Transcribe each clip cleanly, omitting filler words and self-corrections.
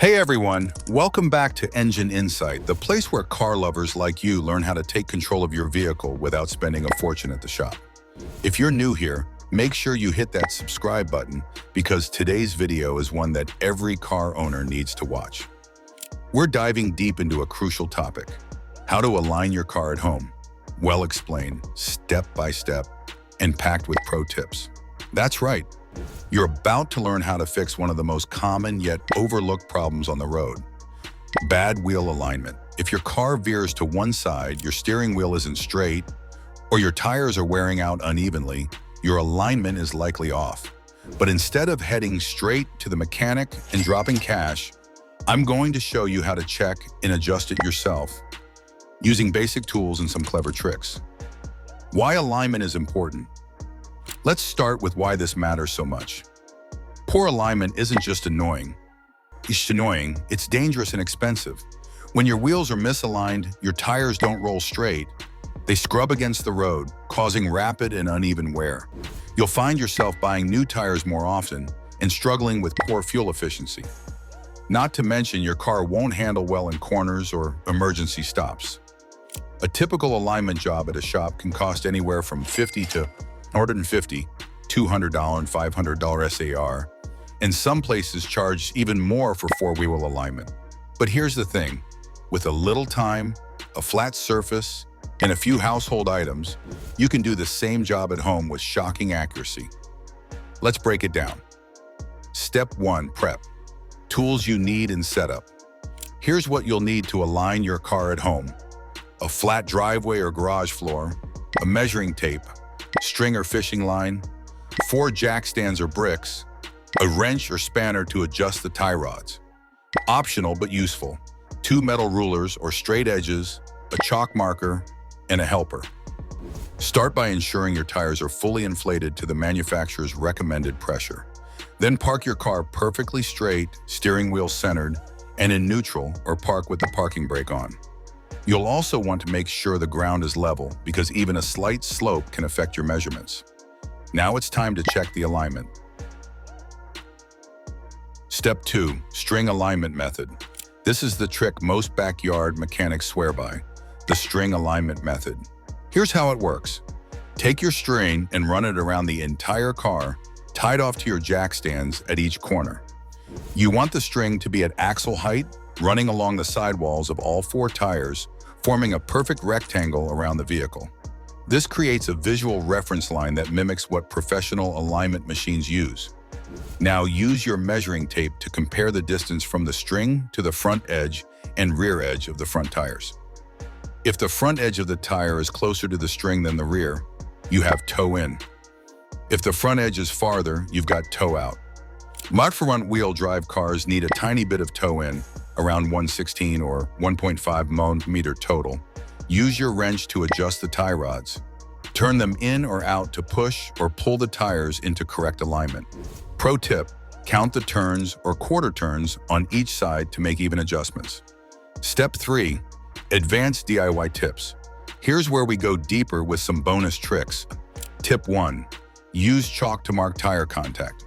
Hey everyone, welcome back to Engine Insight, the place where car lovers like you learn how to take control of your vehicle without spending a fortune at the shop. If you're new here, make sure you hit that subscribe button because today's video is one that every car owner needs to watch. We're diving deep into a crucial topic: how to align your car at home. Well explained, step by step, and packed with pro tips. That's right. You're about to learn how to fix one of the most common yet overlooked problems on the road: bad wheel alignment. If your car veers to one side, your steering wheel isn't straight, or your tires are wearing out unevenly, your alignment is likely off. But instead of heading straight to the mechanic and dropping cash, I'm going to show you how to check and adjust it yourself, using basic tools and some clever tricks. Why alignment is important. Let's start with why this matters so much. Poor alignment isn't just annoying. It's dangerous and expensive. When your wheels are misaligned, your tires don't roll straight. They scrub against the road, causing rapid and uneven wear. You'll find yourself buying new tires more often and struggling with poor fuel efficiency. Not to mention, your car won't handle well in corners or emergency stops. A typical alignment job at a shop can cost anywhere from $50 to $150, $200 and $500 SAR, and some places charge even more for four-wheel alignment. But here's the thing: with a little time, a flat surface, and a few household items, you can do the same job at home with shocking accuracy. Let's break it down. Step 1. Prep. Tools you need and setup. Here's what you'll need to align your car at home: a flat driveway or garage floor, a measuring tape, string or fishing line, 4 jack stands or bricks, a wrench or spanner to adjust the tie rods. Optional but useful: 2 metal rulers or straight edges, a chalk marker, and a helper. Start by ensuring your tires are fully inflated to the manufacturer's recommended pressure. Then park your car perfectly straight, steering wheel centered, and in neutral, or park with the parking brake on. You'll also want to make sure the ground is level, because even a slight slope can affect your measurements. Now it's time to check the alignment. Step 2. String alignment method. This is the trick most backyard mechanics swear by: the string alignment method. Here's how it works. Take your string and run it around the entire car, tied off to your jack stands at each corner. You want the string to be at axle height, running along the sidewalls of all 4 tires, forming a perfect rectangle around the vehicle. This creates a visual reference line that mimics what professional alignment machines use. Now use your measuring tape to compare the distance from the string to the front edge and rear edge of the front tires. If the front edge of the tire is closer to the string than the rear, you have toe in. If the front edge is farther, you've got toe out. Mod front-wheel drive cars need a tiny bit of toe in, around 1/16 or 1.5 mm total. Use your wrench to adjust the tie rods. Turn them in or out to push or pull the tires into correct alignment. Pro tip: count the turns or quarter turns on each side to make even adjustments. Step 3. Advanced DIY tips. Here's where we go deeper with some bonus tricks. Tip 1. Use chalk to mark tire contact.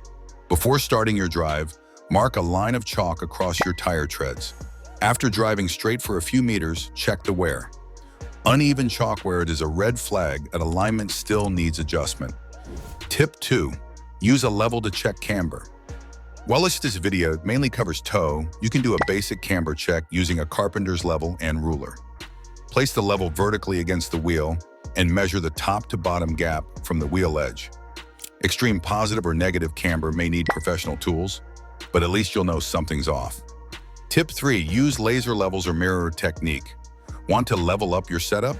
Before starting your drive, mark a line of chalk across your tire treads. After driving straight for a few meters, check the wear. Uneven chalk wear is a red flag that alignment still needs adjustment. Tip 2. Use a level to check camber. While this video mainly covers toe, you can do a basic camber check using a carpenter's level and ruler. Place the level vertically against the wheel and measure the top to bottom gap from the wheel edge. Extreme positive or negative camber may need professional tools, but at least you'll know something's off. Tip 3. Use laser levels or mirror technique. Want to level up your setup?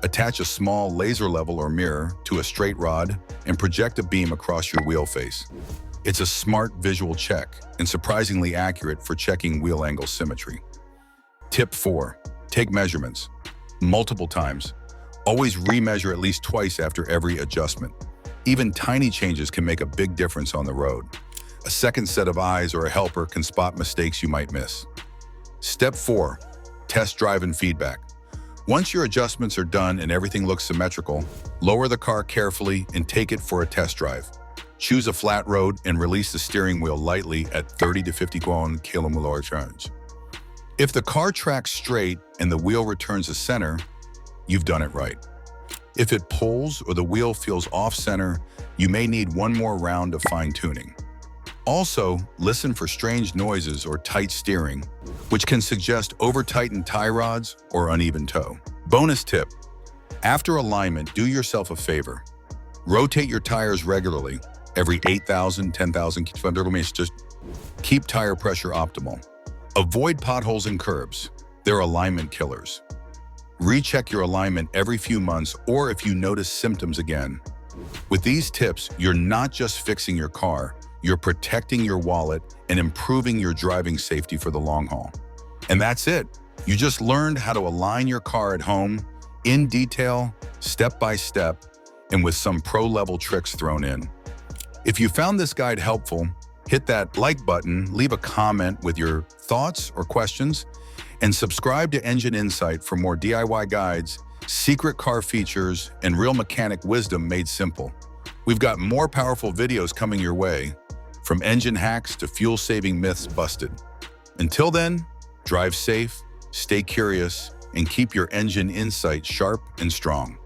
Attach a small laser level or mirror to a straight rod and project a beam across your wheel face. It's a smart visual check and surprisingly accurate for checking wheel angle symmetry. Tip 4. Take measurements multiple times. Always remeasure at least twice after every adjustment. Even tiny changes can make a big difference on the road. A second set of eyes or a helper can spot mistakes you might miss. Step 4. Test drive and feedback. Once your adjustments are done and everything looks symmetrical, lower the car carefully and take it for a test drive. Choose a flat road and release the steering wheel lightly at 30 to 50 km/h. If the car tracks straight and the wheel returns to center, you've done it right. If it pulls or the wheel feels off-center, you may need one more round of fine-tuning. Also, listen for strange noises or tight steering, which can suggest over-tightened tie rods or uneven toe. Bonus tip: after alignment, do yourself a favor. Rotate your tires regularly, every 8,000, 10,000 km. Just keep tire pressure optimal. Avoid potholes and curbs. They're alignment killers. Recheck your alignment every few months or if you notice symptoms again. With these tips, you're not just fixing your car, you're protecting your wallet and improving your driving safety for the long haul. And that's it. You just learned how to align your car at home, in detail, step by step, and with some pro-level tricks thrown in. If you found this guide helpful, hit that like button, leave a comment with your thoughts or questions, and subscribe to Engine Insight for more DIY guides, secret car features, and real mechanic wisdom made simple. We've got more powerful videos coming your way, from engine hacks to fuel-saving myths busted. Until then, drive safe, stay curious, and keep your engine insight sharp and strong.